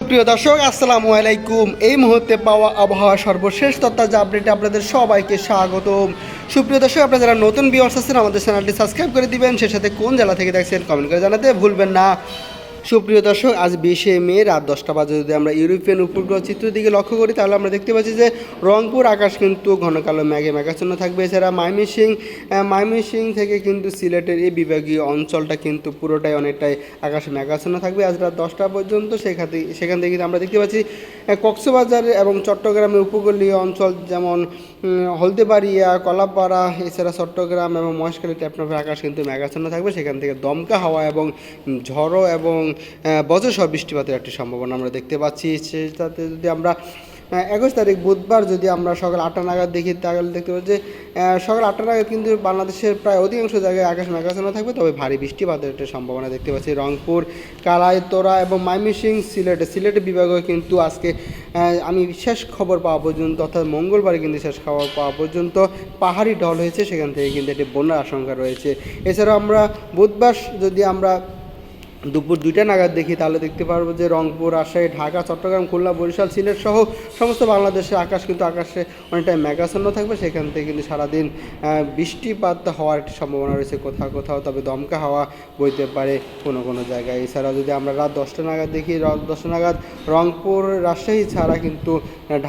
প্রিয় দর্শক আসসালামু আলাইকুম। এই মুহূর্তে পাওয়া আবহাওয়া সর্বশেষ তথ্য আপডেটে আপনাদের সবাইকে স্বাগতম। সুপ্রিয় দর্শক, আপনারা যারা নতুন ভিউয়ার্স আছেন আমাদের চ্যানেলটি সাবস্ক্রাইব করে দিবেন, সেই সাথে কোন জেলা থেকে দেখছেন কমেন্ট করে জানাতে ভুলবেন না। সুপ্রিয় দর্শক, আজ 20শে মে রাত 10টা বাজে যদি আমরা ইউরোপিয়ান উপগ্রহ চিত্রের দিকে লক্ষ্য করি তাহলে আমরা দেখতে পাচ্ছি যে রংপুর আকাশ কিন্তু ঘন কালো মেঘে মেঘাচ্ছন্ন থাকবে। এছাড়া ময়মনসিং থেকে কিন্তু সিলেটের এই বিভাগীয় অঞ্চলটা কিন্তু পুরোটাই অনেকটাই আকাশ মেঘাচ্ছন্ন থাকবে আজ রাত 10টা পর্যন্ত। সেখান থেকে কিন্তু আমরা দেখতে পাচ্ছি কক্সবাজার এবং চট্টগ্রামের উপকূলীয় অঞ্চল যেমন হলদেবাড়িয়া, কলাপাড়া, এছাড়া চট্টগ্রাম এবং মহেশখালী টেপনাফের আকাশ কিন্তু মেঘাচ্ছন্ন থাকবে। সেখান থেকে দমকা হাওয়া এবং ঝড়ো এবং বজ্রসহ বৃষ্টিপাতের একটি সম্ভাবনা আমরা দেখতে পাচ্ছি। সেটাতে যদি আমরা 21 তারিখ বুধবার যদি আমরা সকাল 8টা নাগাদ দেখি তাহলে দেখতে পাচ্ছি যে সকাল 8টা নাগাদ কিন্তু বাংলাদেশের প্রায় অধিকাংশ জায়গায় আকাশ মেঘাচ্ছন্ন থাকবে, তবে ভারী বৃষ্টিপাতের একটা সম্ভাবনা দেখতে পাচ্ছি। রংপুর, কালাইতরা এবং ময়মনসিং, সিলেট বিভাগেও কিন্তু আজকে আমি শেষ খবর পাওয়া পর্যন্ত অর্থাৎ মঙ্গলবারে কিন্তু শেষ খবর পাওয়া পর্যন্ত পাহাড়ি ঢল হয়েছে, সেখান থেকে কিন্তু একটি বন্যার আশঙ্কা রয়েছে। এছাড়াও আমরা বুধবার যদি আমরা দুপুর 2টা নাগাদ দেখি তাহলে দেখতে পারবো যে রংপুর, রাজশাহী, ঢাকা, চট্টগ্রাম, খুলনা, বরিশাল, সিলেট সহ সমস্ত বাংলাদেশের আকাশ কিন্তু আকাশে অনেকটাই মেঘাচ্ছন্ন থাকবে। সেখান থেকে কিন্তু সারাদিন বৃষ্টিপাত হওয়ার একটি সম্ভাবনা রয়েছে কোথাও কোথাও, তবে দমকা হাওয়া বইতে পারে কোনো কোনো জায়গায়। এছাড়াও যদি আমরা রাত 10টা নাগাদ দেখি, রাত 10টা নাগাদ রংপুর, রাজশাহী ছাড়া কিন্তু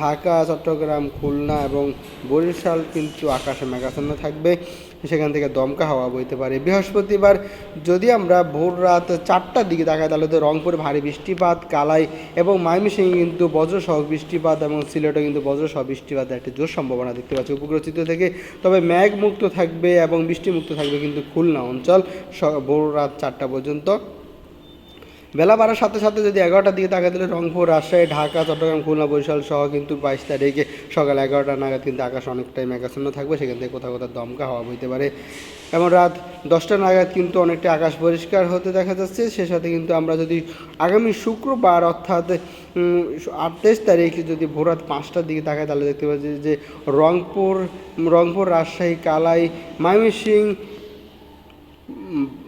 ঢাকা, চট্টগ্রাম, খুলনা এবং বরিশাল কিন্তু আকাশে মেঘাচ্ছন্ন থাকবে, সেখান থেকে দমকা হাওয়া বইতে পারে। বৃহস্পতিবার যদি আমরা ভোর রাত 4টার দিকে তাকাই তাহলে তো রংপুরে ভারী বৃষ্টিপাত, কালাই এবং ময়মনসিংহে কিন্তু বজ্রসহ বৃষ্টিপাত এবং সিলেটে কিন্তু বজ্রসহ বৃষ্টিপাতের একটি জোর সম্ভাবনা দেখতে পাচ্ছি উপগ্রহ চিত্র থেকে। তবে মেঘমুক্ত থাকবে এবং বৃষ্টিমুক্ত থাকবে কিন্তু খুলনা অঞ্চল ভোর রাত 4টা পর্যন্ত। বেলা বাড়ার সাথে সাথে যদি 11টার দিকে তাকাই দিলে রংপুর, রাজশাহী, ঢাকা, চট্টগ্রাম, খুলনা, বরিশাল সহ কিন্তু 22 তারিখে সকাল 11টা নাগাদ কিন্তু আকাশ অনেকটাই মেঘাচ্ছন্ন থাকবে, সেখান থেকে কোথাও কোথাও দমকা হাওয়া বইতে পারে এবং রাত 10টা নাগাদ কিন্তু অনেকটা আকাশ পরিষ্কার হতে দেখা যাচ্ছে। সে সাথে কিন্তু আমরা যদি আগামী শুক্রবার অর্থাৎ 28 তারিখে যদি ভোর রাত 5টার দিকে তাকাই তাহলে দেখতে পাচ্ছি যে রংপুর, রাজশাহী, কালাই,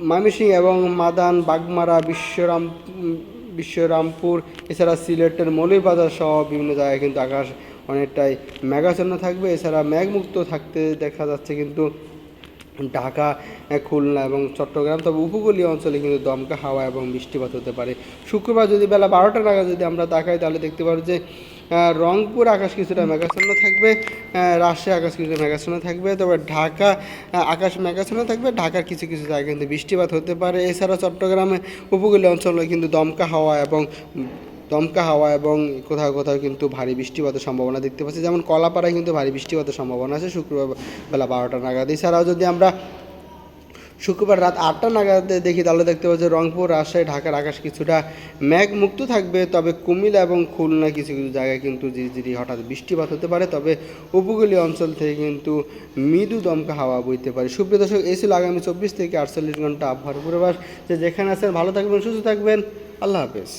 ময়মনসিং এবং মাদান, বাগমারা, বিশ্বরামপুর, এছাড়া সিলেটের মৌলভীবাজার সহ বিভিন্ন জায়গায় কিন্তু আকাশ অনেকটাই মেঘাচ্ছন্ন থাকবে। এছাড়া মেঘমুক্ত থাকতে দেখা যাচ্ছে কিন্তু ঢাকা, খুলনা এবং চট্টগ্রাম, তবে উপকূলীয় অঞ্চলে কিন্তু দমকা হাওয়া এবং বৃষ্টিপাত হতে পারে। শুক্রবার যদি বেলা 12টা নাগাদ যদি আমরা তাকাই তাহলে দেখতে পারবো যে রংপুর আকাশ কিছুটা মেঘাচ্ছন্ন থাকবে, রাজশাহী আকাশ কিছুটা মেঘাচ্ছন্ন থাকবে, তবে ঢাকা আকাশ মেঘাচ্ছন্ন থাকবে, ঢাকার কিছু কিছু জায়গায় কিন্তু বৃষ্টিপাত হতে পারে। এছাড়া চট্টগ্রামে উপকূলীয় অঞ্চলে কিন্তু দমকা হাওয়া এবং কোথাও কোথাও কিন্তু ভারী বৃষ্টিপাতের সম্ভাবনা দেখতে পাচ্ছি, যেমন কলাপাড়ায় কিন্তু ভারী বৃষ্টিপাতের সম্ভাবনা আছে শুক্রবার বেলা 12টা নাগাদ। এছাড়াও যদি আমরা শুক্রবার রাত 8টা নাগাদ দেখি তাহলে দেখতে পাচ্ছি রংপুর, রাজশাহী, ঢাকার আকাশ কিছুটা মেঘমুক্ত থাকবে, তবে কুমিল্লা এবং খুলনা কিছু কিছু জায়গায় কিন্তু ঝিরিঝিরি হঠাৎ বৃষ্টিপাত হতে পারে, তবে উপকূলীয় অঞ্চল থেকে কিন্তু মৃদু দমকা হাওয়া বইতে পারে। সুপ্রিয় দর্শক, এই ছিল আগামী 24 থেকে 48 ঘন্টা আবহাওয়ার পূর্বাভাস। যেখানে আছেন ভালো থাকবেন, সুস্থ থাকবেন, আল্লাহ হাফেজ।